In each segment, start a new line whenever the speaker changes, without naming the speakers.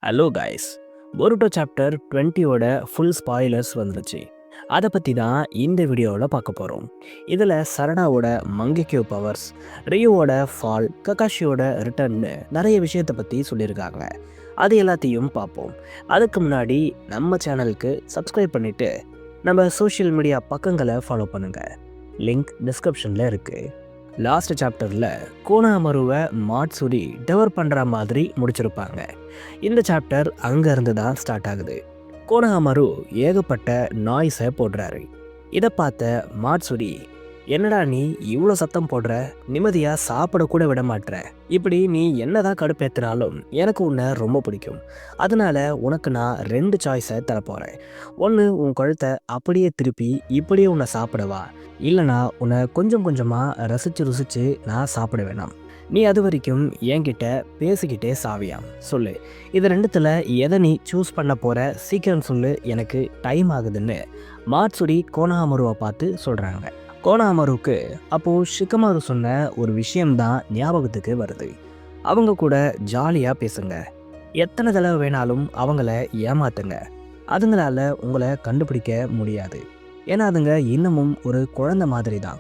Hello guys, Boruto chapter 20ஓட full spoilers வந்துருச்சு. அதை பற்றி தான் இந்த வீடியோவில் பார்க்க போகிறோம். இதில் சரடாவோட மங்கெக்யூ பவர்ஸ், ரியோவோட ஃபால், ககாஷியோட ரிட்டர்ன்னு நிறைய விஷயத்தை பற்றி சொல்லியிருக்காங்க. அது எல்லாத்தையும் பார்ப்போம். அதுக்கு முன்னாடி நம்ம சேனலுக்கு சப்ஸ்கிரைப் பண்ணிவிட்டு நம்ம சோஷியல் மீடியா பக்கங்களை ஃபாலோ பண்ணுங்கள். லிங்க் டிஸ்கிரிப்ஷனில் இருக்குது. லாஸ்ட் சாப்டரில் கோனாமருவை மாட்சுரி டெவர் பண்ணுற மாதிரி முடிச்சிருப்பாங்க. இந்த சாப்டர் அங்கேருந்து தான் ஸ்டார்ட் ஆகுது. கோனாமரு ஏகப்பட்ட நாய்ஸை போடுறாரு. இதை பார்த்த மாட்சுரி, என்னடா நீ இவ்வளோ சத்தம் போடுற, நிம்மதியாக சாப்பிடக்கூட விட மாட்டுற, இப்படி நீ என்னதான் கடுப்பேற்றினாலும் எனக்கு உன்னை ரொம்ப பிடிக்கும், அதனால உனக்கு நான் 2 சாய்ஸை தரப்போகிறேன். ஒன்று, உன் கழுத்தை அப்படியே திருப்பி இப்படியே உன்னை சாப்பிடவா, இல்லைனா உன்னை கொஞ்சம் கொஞ்சமாக ரசித்து நான் சாப்பிட வேணாம். நீ அது வரைக்கும் என்கிட்ட பேசிக்கிட்டே சாவியாம், சொல்லு. இது ரெண்டுத்தில் எதை நீ சூஸ் பண்ண போகிற, சீக்கிரம் சொல்லு, எனக்கு டைம் ஆகுதுன்னு மாட்சுரி கோனாமருவை பார்த்து சொல்கிறாங்க. கோனாமருக்கு அப்போது ஷிகமாரு சொன்ன ஒரு விஷயம்தான் ஞாபகத்துக்கு வருது. அவங்க கூட ஜாலியாக பேசுங்க, எத்தனை தடவை வேணாலும் அவங்கள ஏமாத்துங்க, அதுங்களால உங்களை கண்டுபிடிக்க முடியாது, ஏன்னா அதுங்க இன்னமும் ஒரு குழந்தை மாதிரி தான்.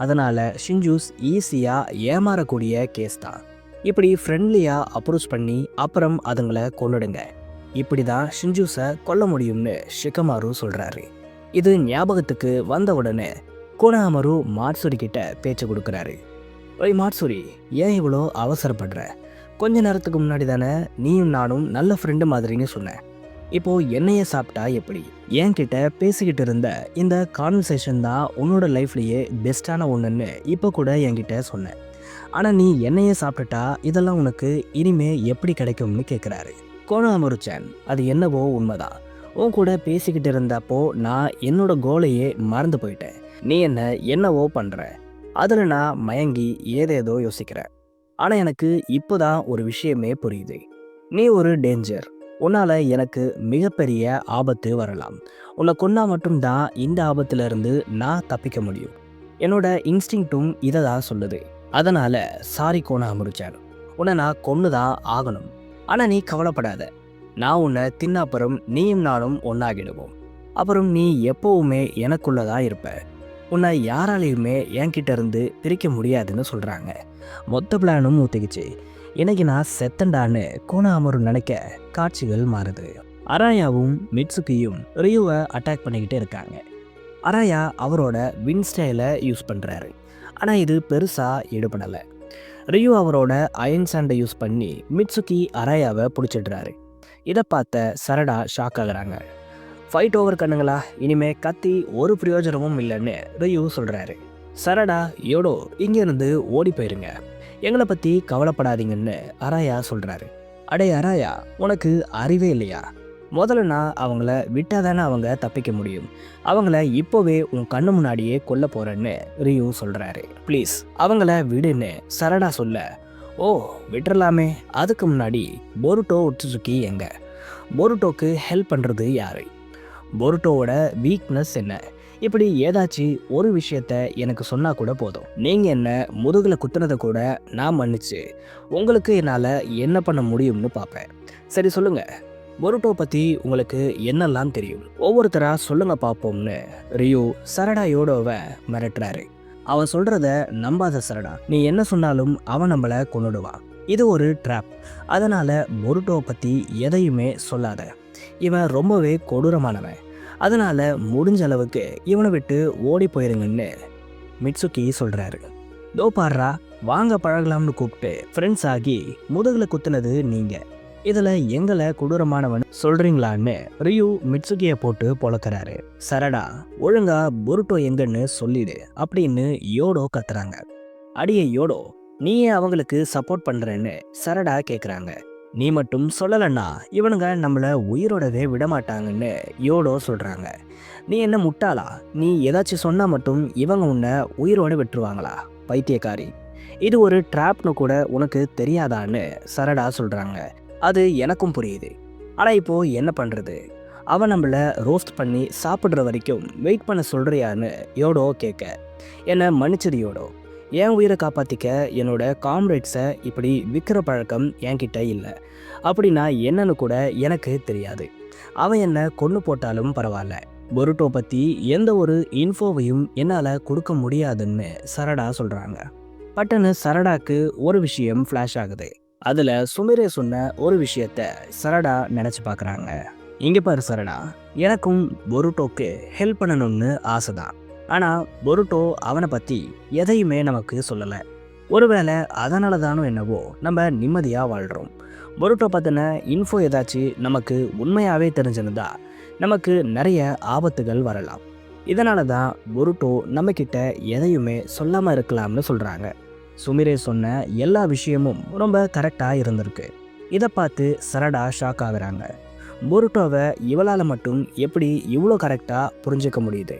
அதனால் ஷின்ஜூஸ் ஈஸியாக ஏமாறக்கூடிய கேஸ் தான். இப்படி ஃப்ரெண்ட்லியாக அப்ரோச் பண்ணி அப்புறம் அதுங்களை கொன்னுடுங்க, இப்படி தான் ஷின்ஜூஸை கொல்ல முடியும்னு ஷிகமாரு சொல்கிறாரு. இது ஞாபகத்துக்கு வந்த உடனே கோனாமரு மாட்சுரி கிட்ட பேச்சு கொடுக்குறாரு. ஓய் மாட்சுரி, ஏன் இவ்வளோ அவசரப்படுற? கொஞ்ச நேரத்துக்கு முன்னாடி தானே நீயும் நானும் நல்ல ஃப்ரெண்டு மாதிரின்னு சொன்னேன். இப்போது என்னையே சாப்பிட்டா எப்படி? என்கிட்ட பேசிக்கிட்டு இருந்த இந்த கான்வர்சேஷன் தான் உன்னோட லைஃப்லேயே பெஸ்ட்டான ஒன்றுன்னு இப்போ கூட என்கிட்ட சொன்னேன். ஆனால் நீ என்னையே சாப்பிட்டுட்டா இதெல்லாம் உனக்கு இனிமே எப்படி கிடைக்கும்னு கேட்குறாரு. கோனாமரு-சான், அது என்னவோ உண்மைதான். உன் கூட பேசிக்கிட்டு இருந்தப்போ நான் என்னோட கோலையே மறந்து போயிட்டேன். நீ என்னவோ பண்ணுற, அதில் நான் மயங்கி ஏதேதோ யோசிக்கிறேன். ஆனால் எனக்கு இப்போதான் ஒரு விஷயமே புரியுது. நீ ஒரு டேஞ்சர். உன்னால் எனக்கு மிகப்பெரிய ஆபத்து வரலாம். உன்னை கொன்னா மட்டும்தான் இந்த ஆபத்திலிருந்து நான் தப்பிக்க முடியும். என்னோட இன்ஸ்டிங்க்டும் இதை தான் சொல்லுது. அதனால் சாரி கோனாமரு-சான், உன்னை நான் கொன்று தான் ஆகணும். ஆனால் நீ கவலைப்படாத, நான் உன்னை தின்னப்புறம் நீயும் நானும் ஒன்றாகிடுவோம். அப்புறம் நீ எப்போவுமே எனக்குள்ளதான் இருப்ப. உன்னை யாராலையுமே என்கிட்ட இருந்து பிரிக்க முடியாதுன்னு சொல்கிறாங்க. மொத்த பிளானும் ஊற்றிக்கிச்சு. இன்னைக்கு நான் செத்தண்டான்னு கோனாமரு நினைக்க காட்சிகள் மாறுது. அராயாவும் மிட்சுகியும் ரியுவை அட்டாக் பண்ணிக்கிட்டே இருக்காங்க. அராயா அவரோட வின் ஸ்டைலை யூஸ் பண்ணுறாரு. ஆனால் இது பெருசாக ஈடுபடலை. ரியு அவரோட அயன் சாண்டை யூஸ் பண்ணி மிட்சுகி அராயாவை பிடிச்சிடுறாரு. இதை பார்த்த சரடா ஷாக் ஆகுறாங்க. ஃபைட் ஓவர் கண்ணுங்களா, இனிமே கத்தி ஒரு பிரயோஜனமும் இல்லைன்னு ரியு சொல்கிறாரு. சரடா, யோடோ இங்கேருந்து ஓடி போயிருங்க, எங்களை பற்றி கவலைப்படாதீங்கன்னு அராயா சொல்கிறாரு. அடே அராயா, உனக்கு அறிவே இல்லையா? முதல்ல நான் அவங்கள விட்டாதானே அவங்க தப்பிக்க முடியும். அவங்கள இப்போவே உன் கண்ணு முன்னாடியே கொல்ல போகிறேன்னு ரியு சொல்கிறாரு. ப்ளீஸ் அவங்கள விடுன்னு சரடா சொல்ல, ஓ விட்டுறலாமே, அதுக்கு முன்னாடி போருட்டோ உட்சுசுகி எங்க? போருட்டோக்கு ஹெல்ப் பண்ணுறது யாரு? போருட்டோவோட வீக்னஸ் என்ன? இப்படி ஏதாச்சும் ஒரு விஷயத்த எனக்கு சொன்னால் கூட போதும். நீங்கள் என்ன முதுகில் குத்துனதை கூட நான் மன்னிச்சு உங்களுக்கு என்னால் என்ன பண்ண முடியும்னு பார்ப்பேன். சரி சொல்லுங்கள், போருட்டோ பற்றி உங்களுக்கு என்னெல்லாம் தெரியும்? ஒவ்வொருத்தராக சொல்லுங்க பார்ப்போம்னு ரியு சரடா யோடோவை மிரட்டுறாரு. அவன் சொல்கிறத நம்பாத சரடா, நீ என்ன சொன்னாலும் அவன் நம்மளை கொன்னுடுவான். இது ஒரு ட்ராப். அதனால் போருட்டோவை பற்றி எதையுமே சொல்லாத. இவன் ரொம்பவே கொடூரமானவன். அதனால் முடிஞ்ச அளவுக்கு இவனை விட்டு ஓடி போயிருங்கன்னு மிட்சுகி சொல்கிறாரு. தோ பாடுறா, வாங்க பழகலாம்னு கூப்பிட்டு ஃப்ரெண்ட்ஸ் ஆகி முதுகில் குத்துனது நீங்கள். இதில் எங்களை கொடூரமானவன் சொல்கிறீங்களான்னு ரியு மிட்சுகியை போட்டு பொழக்கிறாரு. சரடா, ஒழுங்கா போருட்டோ எங்கன்னு சொல்லிடு அப்படின்னு யோடோ கத்துறாங்க. அடியே யோடோ, நீயே அவங்களுக்கு சப்போர்ட் பண்ணுறேன்னு சரடா கேட்குறாங்க. நீ மட்டும் சொல்லலைன்னா இவனுங்க நம்மளை உயிரோடவே விடமாட்டாங்கன்னு யோடோ சொல்கிறாங்க. நீ என்ன முட்டாளா? நீ ஏதாச்சும் சொன்னால் மட்டும் இவங்க உன்னை உயிரோடு விட்டுருவாங்களா? பைத்தியக்காரி, இது ஒரு ட்ராப்னு கூட உனக்கு தெரியாதான்னு சரடா சொல்கிறாங்க. அது எனக்கும் புரியுது. ஆனால் இப்போது என்ன பண்ணுறது? அவன் நம்மளை ரோஸ்ட் பண்ணி சாப்பிட்ற வரைக்கும் வெயிட் பண்ண சொல்கிறியான்னு யோடோ கேட்க, என்னை மன்னிச்சிரு யோடோ, என் உயிரை காப்பாற்றிக்க என்னோட காம்ரேட்ஸை இப்படி விற்கிற பழக்கம் என்கிட்ட இல்லை. அப்படின்னா என்னன்னு கூட எனக்கு தெரியாது. அவன் என்ன கொன்று போட்டாலும் பரவாயில்ல, பொருட்டோ பற்றி எந்த ஒரு இன்ஃபோவையும் என்னால் கொடுக்க முடியாதுன்னு சரடா சொல்கிறாங்க. பட்டுன்னு சரடாக்கு ஒரு விஷயம் ஃப்ளாஷ் ஆகுது. அதில் சுமிரே சொன்ன ஒரு விஷயத்த சரடா நினச்சி பார்க்குறாங்க. இங்கே பாரு சரடா, எனக்கும் பொருட்டோக்கு ஹெல்ப் பண்ணணும்னு ஆசை தான். ஆனால் பொருட்டோ அவனை பற்றி எதையுமே நமக்கு சொல்லலை. ஒருவேளை அதனால தானோ என்னவோ நம்ம நிம்மதியாக வாழ்கிறோம். பொருட்டோ பற்றின இன்ஃபோ ஏதாச்சும் நமக்கு உண்மையாகவே தெரிஞ்சிருந்தா நமக்கு நிறைய ஆபத்துகள் வரலாம். இதனால தான் பொருட்டோ நம்மக்கிட்ட எதையுமே சொல்லாமல் இருக்கலாம்னு சொல்கிறாங்க. சுமிரே சொன்ன எல்லா விஷயமும் ரொம்ப கரெக்டாக இருந்திருக்கு. இதை பார்த்து சரடா ஷாக் ஆகுறாங்க. பொருட்டோவை இவளால் மட்டும் எப்படி இவ்வளோ கரெக்டாக புரிஞ்சிக்க முடியுது,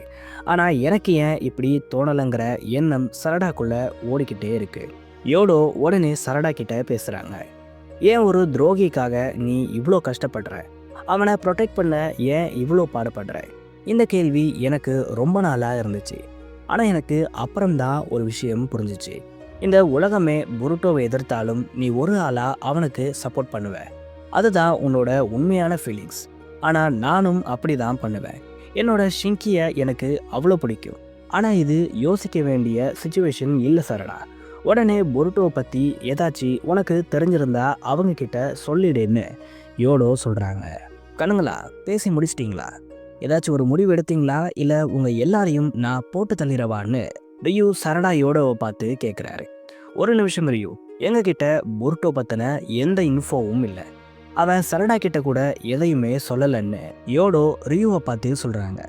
ஆனால் எனக்கு ஏன் இப்படி தோணலைங்கிற எண்ணம் சரடாக்குள்ளே ஓடிக்கிட்டே இருக்கு. யோடோ உடனே சரடா கிட்ட பேசுகிறாங்க. ஏன் ஒரு துரோகிக்காக நீ இவ்வளோ கஷ்டப்படுற? அவனை ப்ரொடெக்ட் பண்ண ஏன் இவ்வளோ பாடுபடுற? இந்த கேள்வி எனக்கு ரொம்ப நாளாக இருந்துச்சு. ஆனால் எனக்கு அப்புறம்தான் ஒரு விஷயம் புரிஞ்சிச்சு. இந்த உலகமே பொருட்டோவை எதிர்த்தாலும் நீ ஒரு ஆளாக அவனுக்கு சப்போர்ட் பண்ணுவ. அதுதான் உன்னோட உண்மையான ஃபீலிங்ஸ். ஆனால் நானும் அப்படி தான் பண்ணுவேன். என்னோட ஷிங்கியை எனக்கு அவ்வளோ பிடிக்கும். ஆனால் இது யோசிக்க வேண்டிய சுச்சுவேஷன் இல்லை சரடா. உடனே பொருட்டோவை பற்றி ஏதாச்சும் உனக்கு தெரிஞ்சிருந்தா அவங்கக்கிட்ட சொல்லிடுன்னு யோடோ சொல்கிறாங்க. கண்ணுங்களா, பேசி முடிச்சிட்டிங்களா? ஏதாச்சும் ஒரு முடிவு எடுத்தீங்களா, இல்லை உங்கள் எல்லாரையும் நான் போட்டு தள்ளிடவான்னு ரியூ சரடா யோடோவை பார்த்து கேட்குறாரு. ஒரு நிமிஷம் ரியூ, எங்ககிட்ட பொருட்டோ பற்றின எந்த இன்ஃபோவும் இல்லை. அவன் சரடா கிட்ட கூட எதையுமே சொல்லலைன்னு யோடோ ரியூவை பார்த்து சொல்கிறாங்க.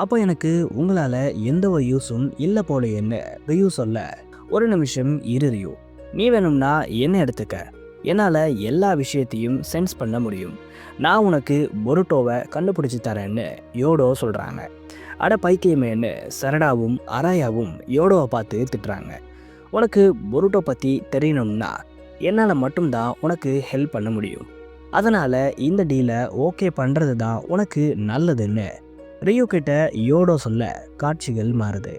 அப்போ எனக்கு உங்களால் எந்த ஒரு யூஸும் இல்லை போலேன்னு ரியூ சொல்ல, ஒரு நிமிஷம் இரு ரியூ, நீ வேணும்னா என்ன எடுத்துக்க. என்னால் எல்லா விஷயத்தையும் சென்ஸ் பண்ண முடியும். நான் உனக்கு பொருட்டோவை கண்டுபிடிச்சி தரேன்னு யோடோ சொல்கிறாங்க. அட பைத்தியமேன்னு சரடாவும் அராயாவும் யோடோவை பார்த்து திட்டுறாங்க. உனக்கு பொருட்டோ பற்றி தெரியணும்னா என்னால் மட்டும்தான் உனக்கு ஹெல்ப் பண்ண முடியும். அதனால் இந்த டீலை ஓகே பண்ணுறது தான் உனக்கு நல்லதுன்னு ரியூ கிட்ட யோடோ சொல்ல காட்சிகள் மாறுது.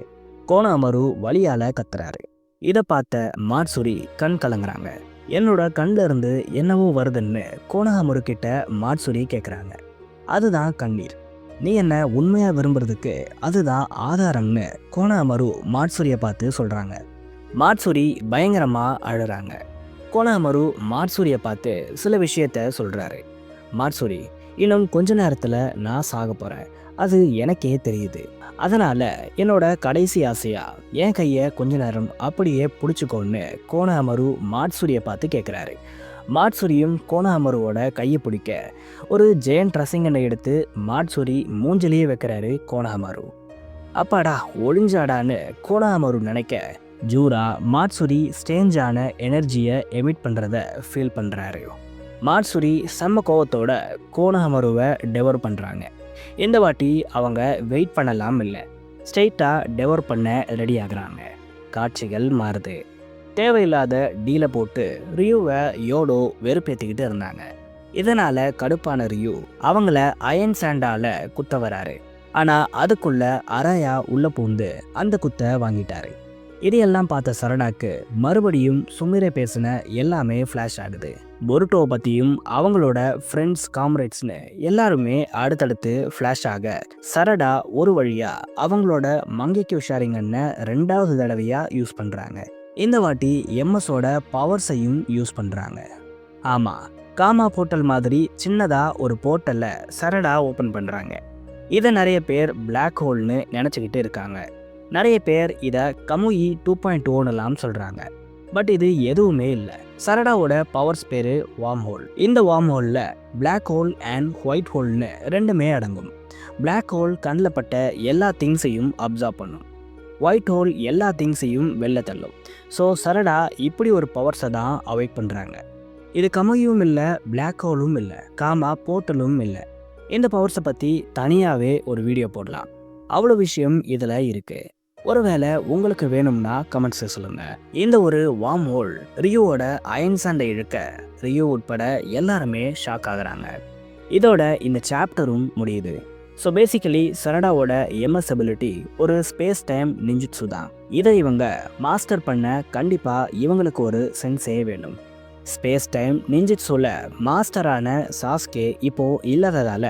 கோனாமரு வலியால் கத்துறாரு. இதை பார்த்த மாட்சுரி கண் கலங்குறாங்க. என்னோட கண்ணில் இருந்து என்னவோ வருதுன்னு கோனாமரு கிட்ட மாட்சுரி கேட்குறாங்க. அதுதான் கண்ணீர். நீ என்ன உண்மையாக விரும்புறதுக்கு அதுதான் ஆதாரம்னு கோனாமரு மாட்சுரியை பார்த்து சொல்கிறாங்க. மாட்சுரி பயங்கரமாக அழுறாங்க. கோனாமரு மாட்சுரியை பார்த்து சில விஷயத்த சொல்கிறாரு. மாட்சுரி, இன்னும் கொஞ்ச நேரத்தில் நான் சாக போகிறேன், அது எனக்கே தெரியுது. அதனால் என்னோட கடைசி ஆசையாக என் கையை கொஞ்ச நேரம் அப்படியே பிடிச்சிக்கோன்னு கோனாமரு மாட்சுரியை பார்த்து கேட்குறாரு. மாட்சுரியும் கோனாமருவோட கையை பிடிக்க ஒரு ஜெயண்ட் ரசிங்கனை எடுத்து மாட்சுரி மூஞ்சிலேயே வைக்கிறாரு கோனாமரு. அப்பாடா ஒளிஞ்சாடான்னு கோனாமரு நினைக்க ஜூரா மாட்சுரி ஸ்டேஞ்சான எனர்ஜியை எமிட் பண்ணுறத ஃபீல் பண்ணுறாரு. மாட்சுரி செம்ம கோவத்தோட கோனாமருவை டெவர் பண்ணுறாங்க. இந்த வாட்டி அவங்க வெயிட் பண்ணலாம் இல்லை, ஸ்ட்ரெயிட்டாக டெவர் பண்ண ரெடி ஆகுறாங்க. காட்சிகள் மாறுது. தேவையில்லாத டீலை போட்டு ரியூவை யோடோ வெறுப்பேற்றிக்கிட்டு இருந்தாங்க. இதனால் கடுப்பான ரியூ அவங்கள அயன் சாண்டால் குத்த வராரு. ஆனால் அதுக்குள்ள அராயா உள்ள பூந்து அந்த குத்தை வாங்கிட்டாரு. இதையெல்லாம் பார்த்த சரடாக்கு மறுபடியும் சுமிரே பேசின எல்லாமே ஃப்ளாஷ் ஆகுது. பொருட்டோவை பற்றியும் அவங்களோட ஃப்ரெண்ட்ஸ் காம்ரேட்ஸ்னு எல்லாருமே அடுத்தடுத்து ஃப்ளாஷ் ஆக சரடா ஒரு வழியாக அவங்களோட மங்கைக்கு ஷேரிங்கன்னு 2வது தடவையாக யூஸ் பண்ணுறாங்க. இந்த வாட்டி எம்எஸோட பவர்ஸையும் யூஸ் பண்ணுறாங்க. ஆமாம், காமா போர்ட்டல் மாதிரி சின்னதாக ஒரு போர்ட்டலை சரடா ஓப்பன் பண்ணுறாங்க. இதை நிறைய பேர் பிளாக் ஹோல்னு நினச்சிக்கிட்டு இருக்காங்க. நிறைய பேர் இதை கமுயி 2.0லாம் சொல்கிறாங்க. பட் இது எதுவுமே இல்லை. சரடாவோட பவர்ஸ் பேர் வார்ம் ஹோல். இந்த வார்ம் ஹோலில் பிளாக் ஹோல் அண்ட் ஒயிட் ஹோல்னு ரெண்டுமே அடங்கும். பிளாக் ஹோல் கண்ணில் பட்ட எல்லா திங்ஸையும் அப்சார்ப் பண்ணும். ஒயிட் ஹோல் எல்லா திங்ஸையும் வெளில தள்ளும். ஸோ சரடா இப்படி ஒரு பவர்ஸை தான் அவாய்ட் பண்ணுறாங்க. இது கமுயும் இல்லை, பிளாக் ஹோலும் இல்லை, காமா போர்ட்டலும் இல்லை. இந்த பவர்ஸை பற்றி தனியாகவே ஒரு வீடியோ போடலாம். அவ்வளோ விஷயம் இதில் இருக்குது. ஒருவேளை உங்களுக்கு வேணும்னா கமெண்ட்ஸை சொல்லுங்கள். இந்த ஒரு வார்ம் ஹோல் ரியூவோட அயன் சாண்டை இழுக்க ரியூ உட்பட எல்லாருமே ஷாக் ஆகுறாங்க. இதோட இந்த சாப்டரும் முடியுது. ஸோ பேசிக்கலி சரடாவோட எம்எஸ் எபிலிட்டி ஒரு ஸ்பேஸ் டைம் நிஞ்சிட்சு தான். இதை இவங்க மாஸ்டர் பண்ண கண்டிப்பாக இவங்களுக்கு ஒரு சென்ஸே வேணும். ஸ்பேஸ் டைம் நிஞ்சிட்சுல மாஸ்டரான சாஸ்கே இப்போது இல்லாததால்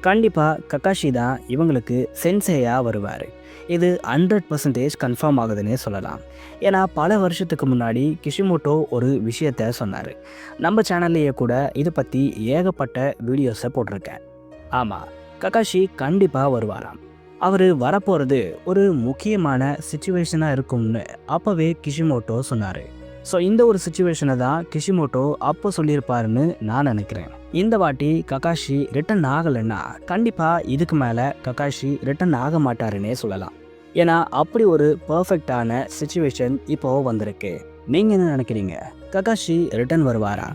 கண்டிப்பாக ககாஷி தான் இவங்களுக்கு சென்சேயாக வருவார். இது 100% கன்ஃபார்ம் ஆகுதுன்னே சொல்லலாம். ஏன்னா பல வருஷத்துக்கு முன்னாடி கிஷிமோட்டோ ஒரு விஷயத்த சொன்னார். நம்ம சேனல்லையே கூட இதை பற்றி ஏகப்பட்ட வீடியோஸை போட்டிருக்கேன். ஆமாம், ககாஷி கண்டிப்பாக வருவாராம். அவர் வரப்போகிறது ஒரு முக்கியமான சுச்சுவேஷனாக இருக்கும்னு அப்போவே கிஷிமோட்டோ சொன்னார். ஸோ இந்த ஒரு சுச்சுவேஷனை தான் கிஷிமோட்டோ அப்போ சொல்லியிருப்பாருன்னு நான் நினைக்கிறேன். இந்த வாட்டி ககாஷி ரிட்டர்ன் ஆகலைன்னா கண்டிப்பாக இதுக்கு மேலே ககாஷி ரிட்டர்ன் ஆக மாட்டாருன்னே சொல்லலாம். ஏன்னா அப்படி ஒரு பர்ஃபெக்டான சுச்சுவேஷன் இப்போது வந்திருக்கு. நீங்கள் என்ன நினைக்கிறீங்க? ககாஷி ரிட்டர்ன் வருவாரா?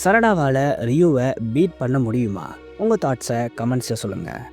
சரடாவால் ரியூவை பீட் பண்ண முடியுமா? உங்கள் தாட்ஸை கமெண்ட்ஸில் சொல்லுங்கள்.